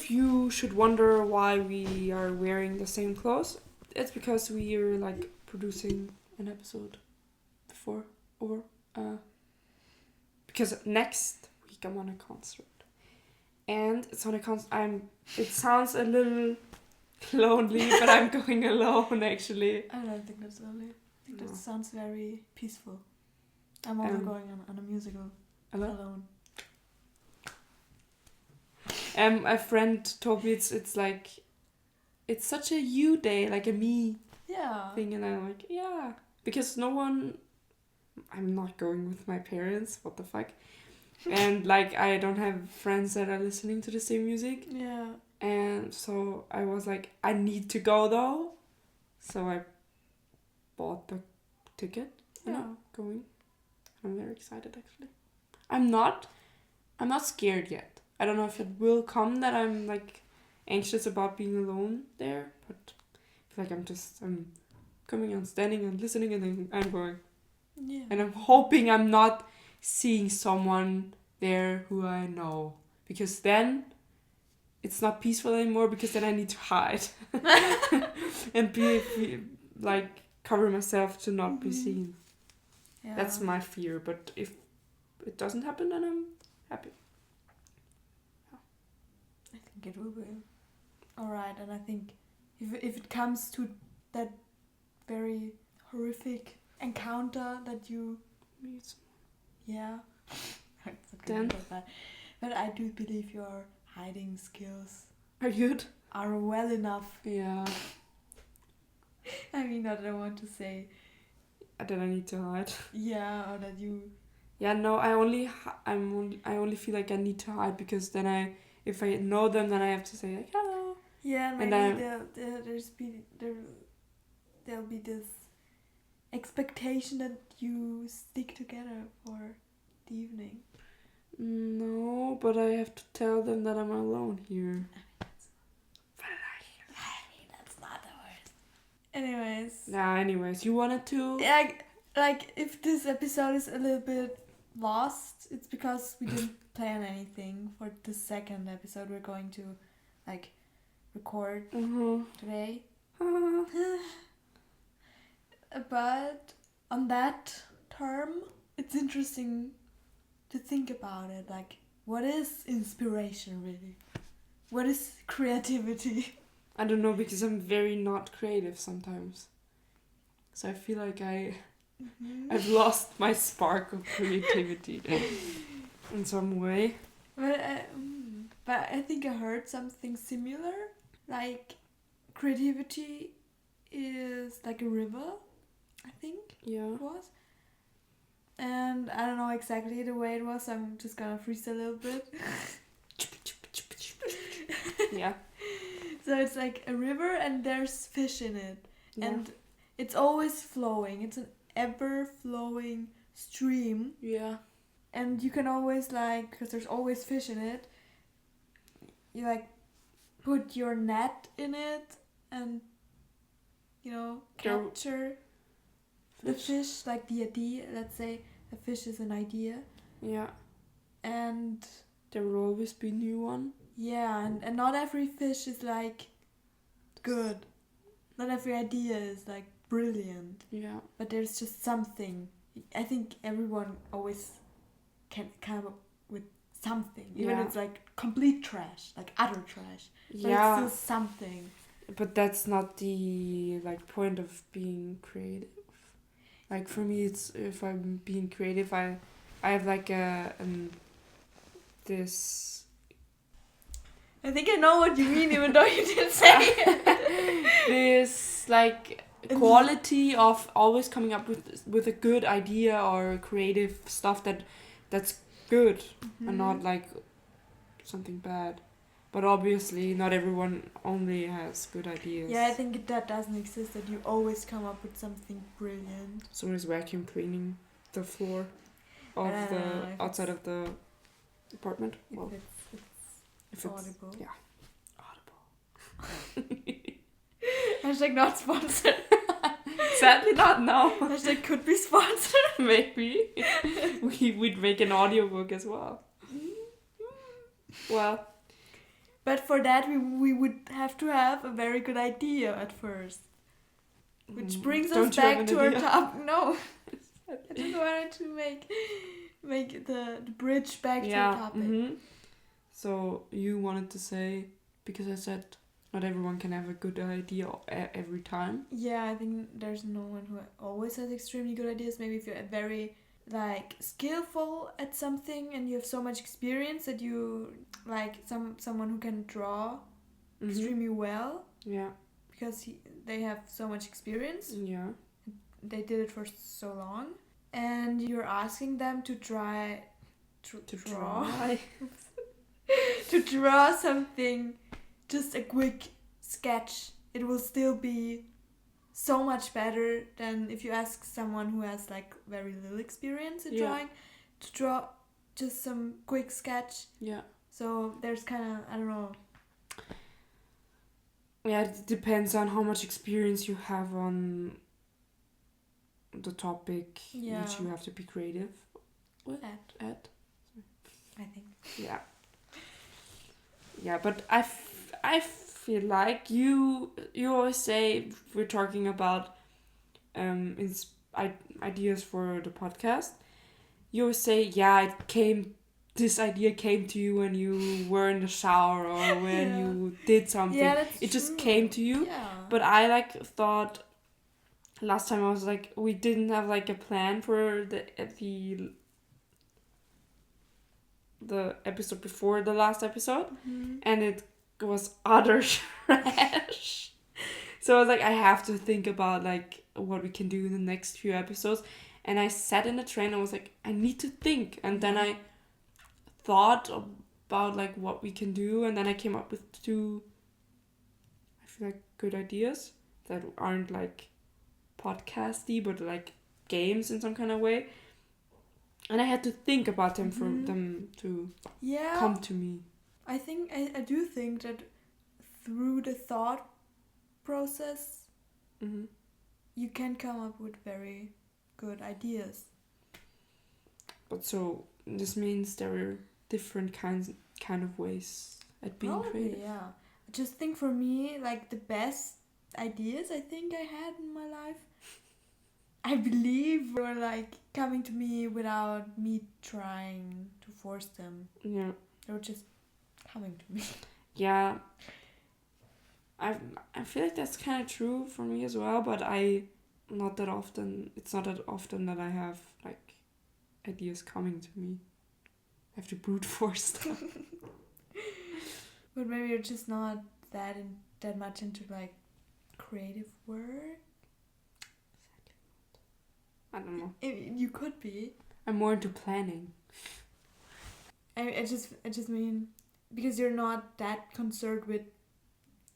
if you should wonder why we are wearing the same clothes, it's because we are like producing an episode before or because next week I'm on a concert. And it's on a concert. It sounds a little lonely, but I'm going alone actually. I don't think that's lonely. I think that sounds very peaceful. I'm also going on a musical alone. A friend told me it's like it's such a you day, like a me thing, and I'm like, yeah, because I'm not going with my parents, what the fuck. And like I don't have friends that are listening to the same music. Yeah. And so I was like, I need to go though. So I bought the ticket and I'm going. I'm very excited actually. I'm not scared yet. I don't know if it will come that I'm like anxious about being alone there, but I feel like I'm coming and standing and listening and then I'm going. Yeah. And I'm hoping I'm not seeing someone there who I know, because then it's not peaceful anymore, because then I need to hide and be like cover myself to not be seen. Yeah. That's my fear, but if it doesn't happen, then I'm happy. I think it will be alright, and I think if it comes to that very horrific encounter that you meet someone. Yeah. Then. But I do believe your hiding skills are well enough. Yeah. I mean, I don't want to say that I need to hide. Yeah, or that you. Yeah, no. I only feel like I need to hide because then if I know them, then I have to say like hello. Yeah, maybe there'll be this expectation that you stick together for the evening. No, but I have to tell them that I'm alone here. That's not the worst. Anyways. Anyways, you wanted to? Yeah, like if this episode is a little bit lost, it's because we didn't plan anything for the second episode we're going to like record today. But on that term, it's interesting to think about it. Like, what is inspiration really? What is creativity? I don't know, because I'm very not creative sometimes. So I feel like I've lost my spark of creativity in some way. But I think I heard something similar. Like, creativity is like a river, I think. Yeah. It was. And I don't know exactly the way it was, so I'm just gonna freestyle a little bit. Yeah. So it's like a river and there's fish in it. Yeah. And it's always flowing. It's an ever-flowing stream. Yeah. And you can always because there's always fish in it, you put your net in it and, capture the fish, like the idea. Let's say a fish is an idea. Yeah. And there will always be new one. Yeah, and not every fish is good. Not every idea is brilliant. Yeah. But there's just something. I think everyone always can come up with something. Even if it's complete trash, utter trash. But it's still something. But that's not the point of being creative. For me, it's if I'm being creative, I have this. I think I know what you mean, even though you didn't say it. This quality of always coming up with a good idea or creative stuff that's good and not something bad. But obviously, not everyone only has good ideas. Yeah, I think that doesn't exist, that you always come up with something brilliant. Someone is vacuum cleaning the floor of outside of the apartment. If it's audible. Yeah. Audible. Hashtag not sponsored. Sadly not, no. Hashtag could be sponsored. Maybe. We'd make an audiobook as well. Well. But for that, we would have to have a very good idea at first. Which brings us back to our topic. No, I just wanted to make the bridge back to the topic. Mm-hmm. So you wanted to say, because I said not everyone can have a good idea every time. Yeah, I think there's no one who always has extremely good ideas. Maybe if you're very like skillful at something and you have so much experience that you like someone who can draw extremely well. Yeah. Because they have so much experience. Yeah. They did it for so long. And you're asking them to try to draw to draw something, just a quick sketch. It will still be so much better than if you ask someone who has like very little experience in drawing to draw just some quick sketch. Yeah. So there's kind of, I don't know. Yeah, it depends on how much experience you have on the topic which you have to be creative at. I think. Yeah. Yeah, but I feel like you always say, we're talking about ideas for the podcast, you always say, this idea came to you when you were in the shower or when you did something. Yeah, that's it just true. came to you. Yeah. But I thought last time I was like, we didn't have like a plan for the episode before the last episode, and it was utter trash. So I was like, I have to think about like what we can do in the next few episodes. And I sat in the train and I was like, I need to think. And then I thought about like what we can do, and then I came up with 2, I feel like, good ideas that aren't like podcasty but like games in some kind of way. And I had to think about them for them to come to me. I think I do think that through the thought process, you can come up with very good ideas. But so this means there are different kind of ways at being creative. Yeah. I just think for me, like the best ideas I think I had in my life, I believe were like coming to me without me trying to force them. Yeah. They were just coming to me. Yeah. I feel like that's kind of true for me as well, but it's not that often that I have like ideas coming to me. I have to brute force them. But maybe you're just not that much into like creative work. I don't know. You could be. I'm more into planning. I just mean because you're not that concerned with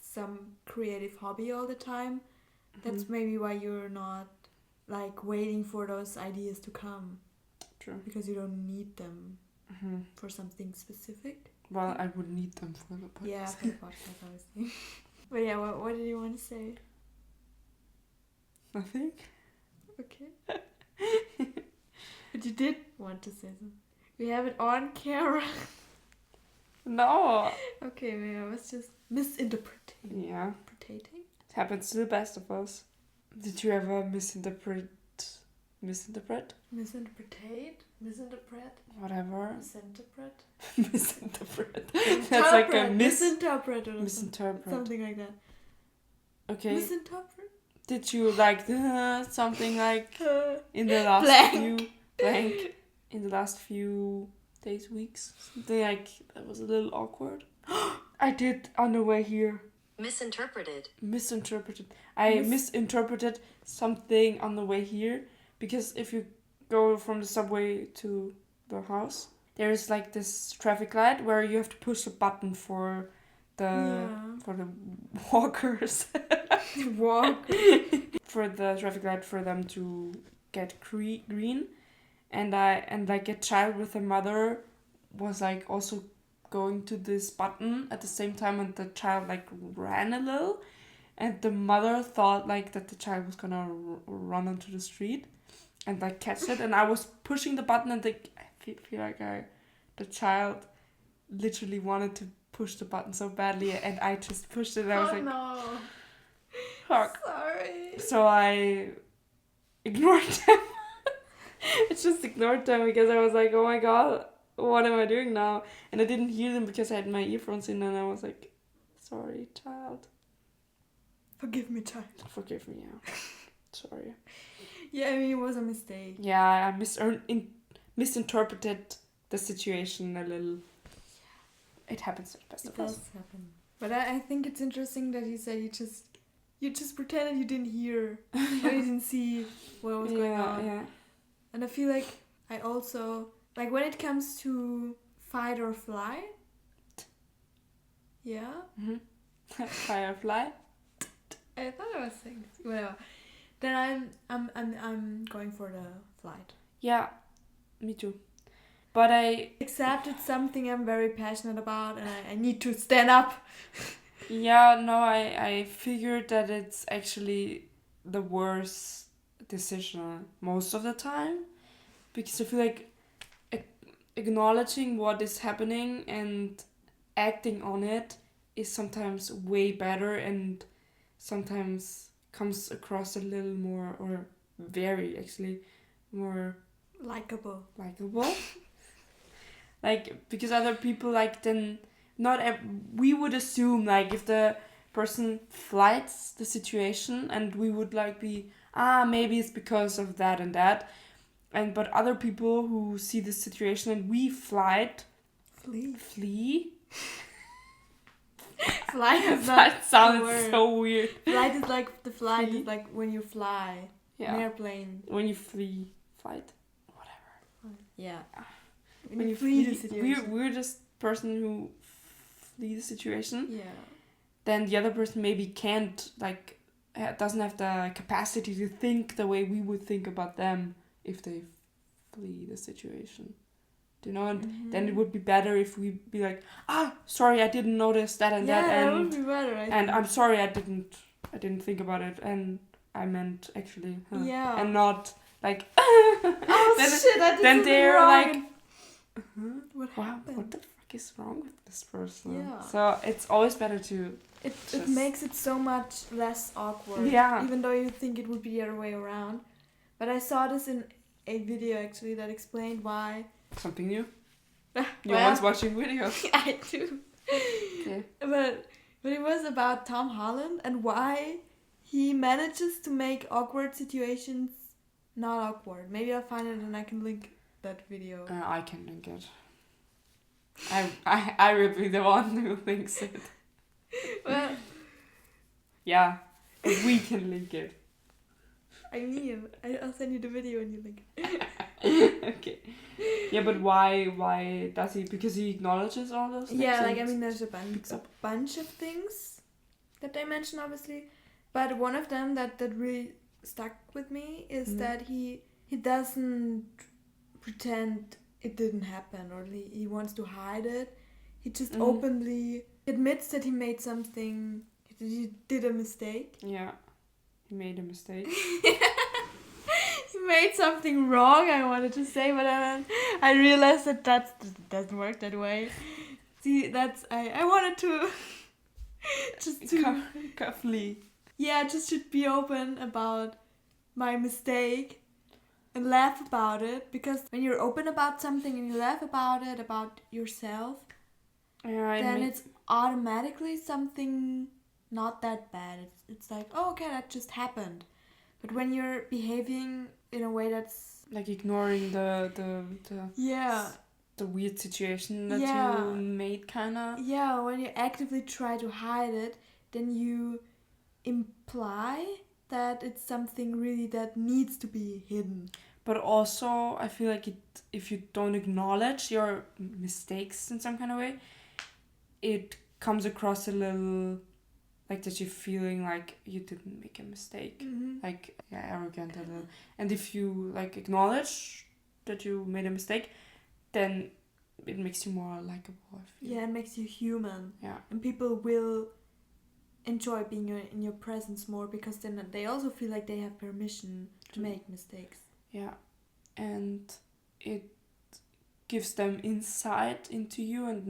some creative hobby all the time. That's maybe why you're not like waiting for those ideas to come. True. Because you don't need them for something specific. Well, I would need them for the podcast. Yeah, for the podcast, obviously. But yeah, what did you want to say? Nothing. Okay. But you did want to say something. We have it on camera. No. Okay, maybe I was just misinterpreting. Yeah. It happens to the best of us. Did you ever misinterpret? Misinterpret? Whatever. Misinterpret? That's like a misinterpret or misinterpret. something like that. Okay. Misinterpret? Did you like something like in the last in the last few days, weeks? Something like that was a little awkward. I did on the way here. Misinterpreted. I misinterpreted something on the way here, because if you go from the subway to the house, there is like this traffic light where you have to push a button for the walkers. For the traffic light for them to get green, and like a child with a mother was like also going to this button at the same time, and the child like ran a little, and the mother thought like that the child was gonna run onto the street and like catch it, and I was pushing the button, and I feel like the child literally wanted to push the button so badly, and I just pushed it. And I was like, no. fuck. Sorry. So I ignored them. I just ignored them because I was like, oh my god, what am I doing now? And I didn't hear them because I had my earphones in, and I was like, sorry, child. Forgive me, child. Forgive me, yeah. Sorry. Yeah, I mean, it was a mistake. Yeah, I misinterpreted the situation a little. It happens to the best It of us. does happen. But I think it's interesting that you said you just pretended you didn't hear or you didn't see what was going on. Yeah. And I feel like I also, like when it comes to fight or flight, yeah, Firefly. I thought I was saying whatever. Then I'm going for the flight. Yeah, me too. But Except it's something I'm very passionate about and I need to stand up. yeah, no, I figured that it's actually the worst decision most of the time, because I feel like acknowledging what is happening and acting on it is sometimes way better and sometimes comes across a little more, or very actually more Likeable. Like, because other people, like, then we would assume, like, if the person flights the situation, and we would like be, maybe it's because of that and that, and but other people who see the situation and we flee Flight is not that sounds the word. so weird. Flight is like Flee? is like when you fly. Yeah. An airplane. When you flight, whatever. Yeah. When you flee the situation. we're just person who flee the situation. Yeah. Then the other person maybe can't, like, doesn't have the capacity to think the way we would think about them if they flee the situation. Do you know? And then it would be better if we be like, sorry, I didn't notice that and that, and that would be better. I and think. I'm sorry, I didn't think about it, and I meant actually, Yeah. and not like, oh then, shit! I did then something they're wrong. like, What happened? what the fuck is wrong with this person? Yeah. So it's always better to. It makes it so much less awkward. Yeah. Even though you think it would be the other way around. But I saw this in a video actually that explained why. Something new. Well, You're always watching videos. I do. Okay. But it was about Tom Holland and why he manages to make awkward situations not awkward. Maybe I'll find it and I can link that video. I can link it. I will be the one who links it. Well, yeah, if we can link it. I mean, I'll send you the video and you link it. Okay. Yeah, but why does he? Because he acknowledges all those things? Yeah, like, I mean, there's a bunch of things that they mention, obviously. But one of them that really stuck with me is that he doesn't pretend it didn't happen or he wants to hide it. He just openly admits that he made something, he did a mistake. Yeah, he made a mistake. He made something wrong, I wanted to say, but I realized that doesn't work that way. See, I wanted to just to Flee. Yeah, just to be open about my mistake and laugh about it, because when you're open about something and you laugh about it, about yourself, then it's automatically something not that bad. It's like, oh, okay, that just happened. But when you're behaving in a way that's like ignoring the weird situation that you made, kinda. Yeah, when you actively try to hide it, then you imply that it's something really that needs to be hidden. But also, I feel like if you don't acknowledge your mistakes in some kind of way, it comes across a little like that you're feeling like you didn't make a mistake, like arrogant, and if you like acknowledge that you made a mistake, then it makes you more likable. Yeah, it makes you human. Yeah, and people will enjoy being in your presence more, because then they also feel like they have permission to make mistakes. Yeah, and it gives them insight into you and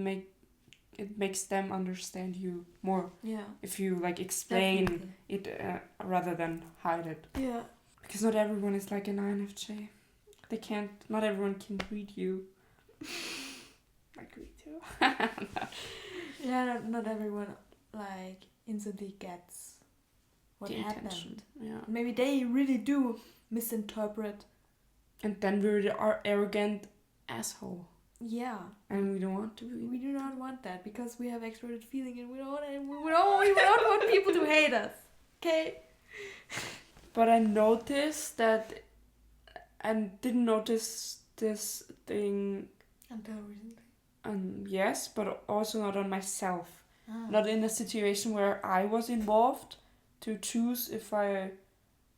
it makes them understand you more Yeah. if you like explain Definitely. it rather than hide it. Yeah. Because not everyone is like an INFJ. Not everyone can read you. Like read you. Yeah, not everyone like instantly gets what The happened. intention. Yeah. Maybe they really do misinterpret. And then we're our arrogant asshole. Yeah. And we don't want to be. We do not want that because we have extroverted feeling and we don't want people to hate us. Okay? But I noticed that, and didn't notice this thing, Until recently. yes, but also not on myself. Ah. Not in a situation where I was involved to choose if I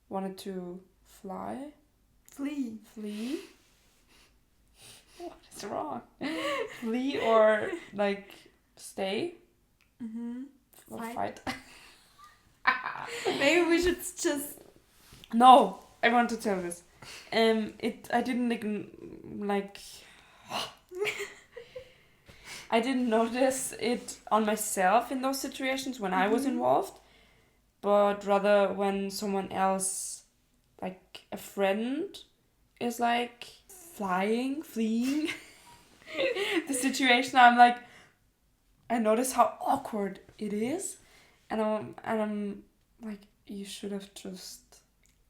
wanted to Flee. flee. What is wrong? Flee or like stay Mm-hmm. or fight. Maybe we should just. No, I want to tell this. I didn't I didn't notice it on myself in those situations when I was involved, but rather when someone else, like a friend, is like fleeing the situation. I'm like, I notice how awkward it is, and I'm like, you should have just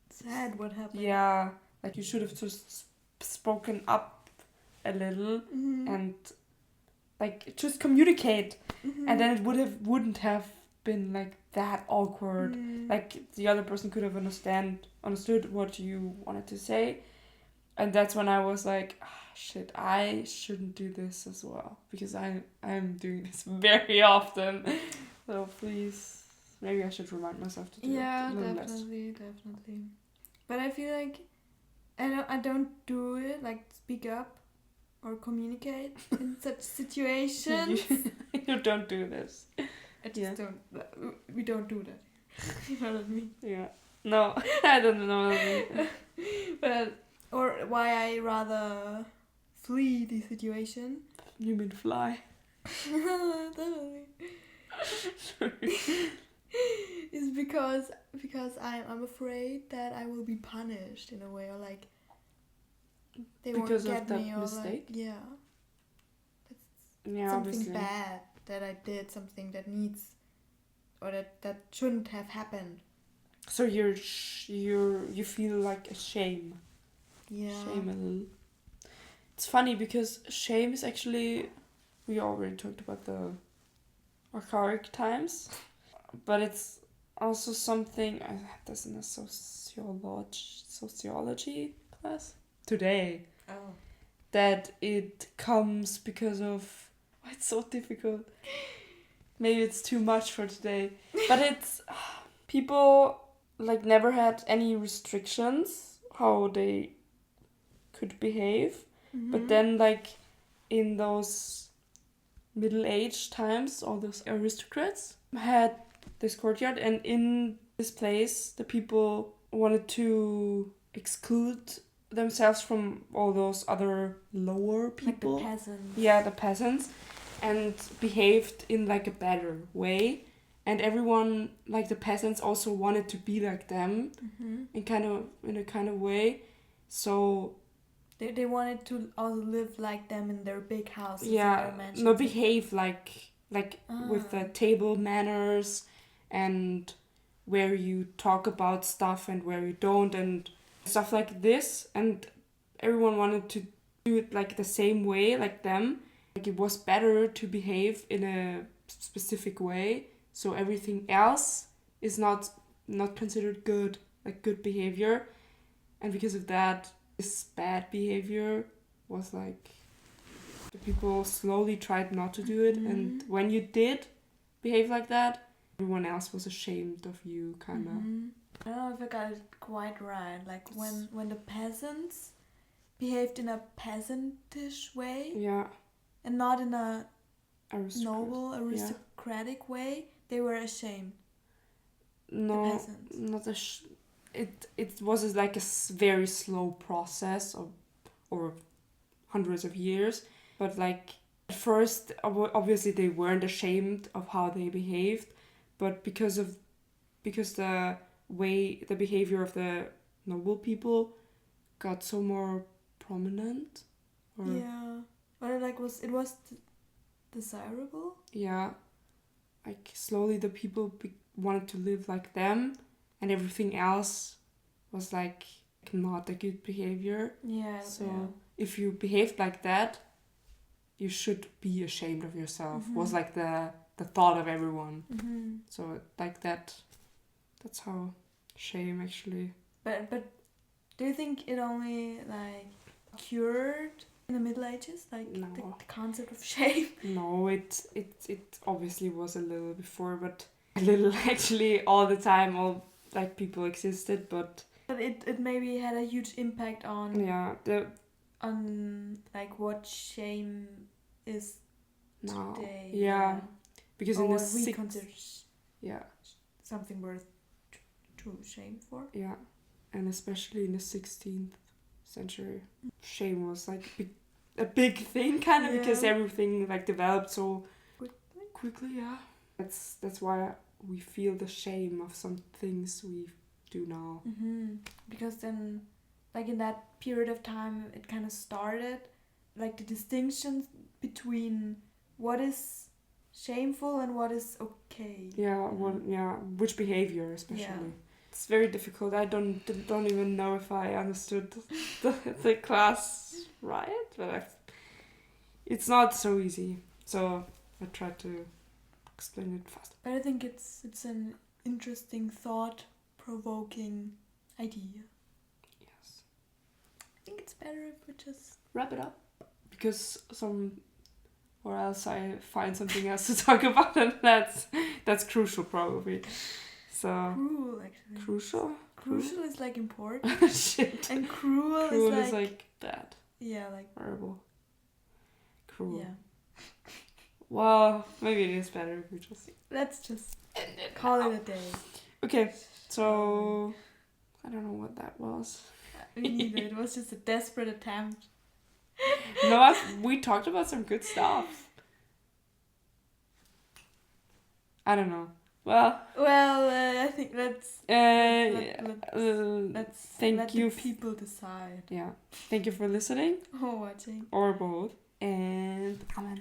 Said what happened. yeah, like you should have just spoken up a little and like just communicate, and then it wouldn't have been like that awkward. Like the other person could have understood what you wanted to say, and that's when I was like, shit, I shouldn't do this as well because I'm doing this very often. So please, maybe I should remind myself to do it a little less. Definitely. But I feel like I don't do it, like speak up or communicate in such situations. You don't do this. I just don't. We don't do that. You know what I mean? Yeah. No, I don't know what I mean. But or why I rather flee the situation. You mean fly? Totally. Is because I'm afraid that I will be punished in a way, or like they Because won't of get that me, or mistake? like Yeah, something obviously. bad that I did, something that needs or that shouldn't have happened. So you feel like a shame. Yeah. Shame a little. It's funny because shame is actually, we already talked about the archaic times, but it's also something I had this in a sociology class today. Oh. That it comes because of, it's so difficult. Maybe it's too much for today, but it's people like never had any restrictions how they could behave, but then like in those middle-aged times, all those aristocrats had this courtyard, and in this place the people wanted to exclude themselves from all those other lower people, like the peasants. Yeah, the peasants, and behaved in like a better way, and everyone, like the peasants, also wanted to be like them in a kind of way, so they wanted to all live like them in their big houses. yeah, in their mansions. no, behave like with the table manners and where you talk about stuff and where you don't and stuff like this, and everyone wanted to do it like the same way like them. Like it was better to behave in a specific way, so everything else is not considered good, like good behavior, and because of that, this bad behavior was like the people slowly tried not to do it, and when you did behave like that, everyone else was ashamed of you, kind of. I don't know if I got it quite right. Like when the peasants behaved in a peasantish way, Yeah, and not in a noble aristocratic way, they were ashamed. No, the peasants. not it was like a very slow process or hundreds of years, but like At first, obviously, they weren't ashamed of how they behaved, but because the behavior of the noble people got so more prominent. Yeah, but like it was desirable. Yeah, like slowly the people wanted to live like them, and everything else was like not a good behavior. Yeah. So if you behaved like that, you should be ashamed of yourself. Was like the thought of everyone. So like that's how shame actually. But do you think it only like cured in the Middle Ages, like No. the concept of shame? No, it obviously was a little before, but a little actually all the time. All like people existed, but it maybe had a huge impact on on like what shame is now. today. Yeah, because or in the what we consider something worth to shame for. Yeah, and especially in the 16th century, shame was like a big thing, kind of, because everything like developed so quickly. Yeah, that's why we feel the shame of some things we do now. Because then, like in that period of time, it kind of started, like the distinctions between what is shameful and what is okay. Yeah, which behavior especially. Yeah. It's very difficult. I don't even know if I understood the class right, but it's not so easy. So I tried to explain it fast. But I think it's an interesting, thought-provoking idea. Yes. I think it's better if we just wrap it up, because or else I find something else to talk about, and that's crucial probably. So cruel, actually. Crucial? Crucial is like important. Shit. And cruel is like bad. Yeah, like horrible. Cruel. Yeah. Well, maybe it is better if we just let's just call it a day. Okay, so I don't know what that was. Me neither. It was just a desperate attempt. No, we talked about some good stuff. I don't know. Well, I think let's thank you. People decide. Yeah. Thank you for listening. Or watching. Or both. And Ramen.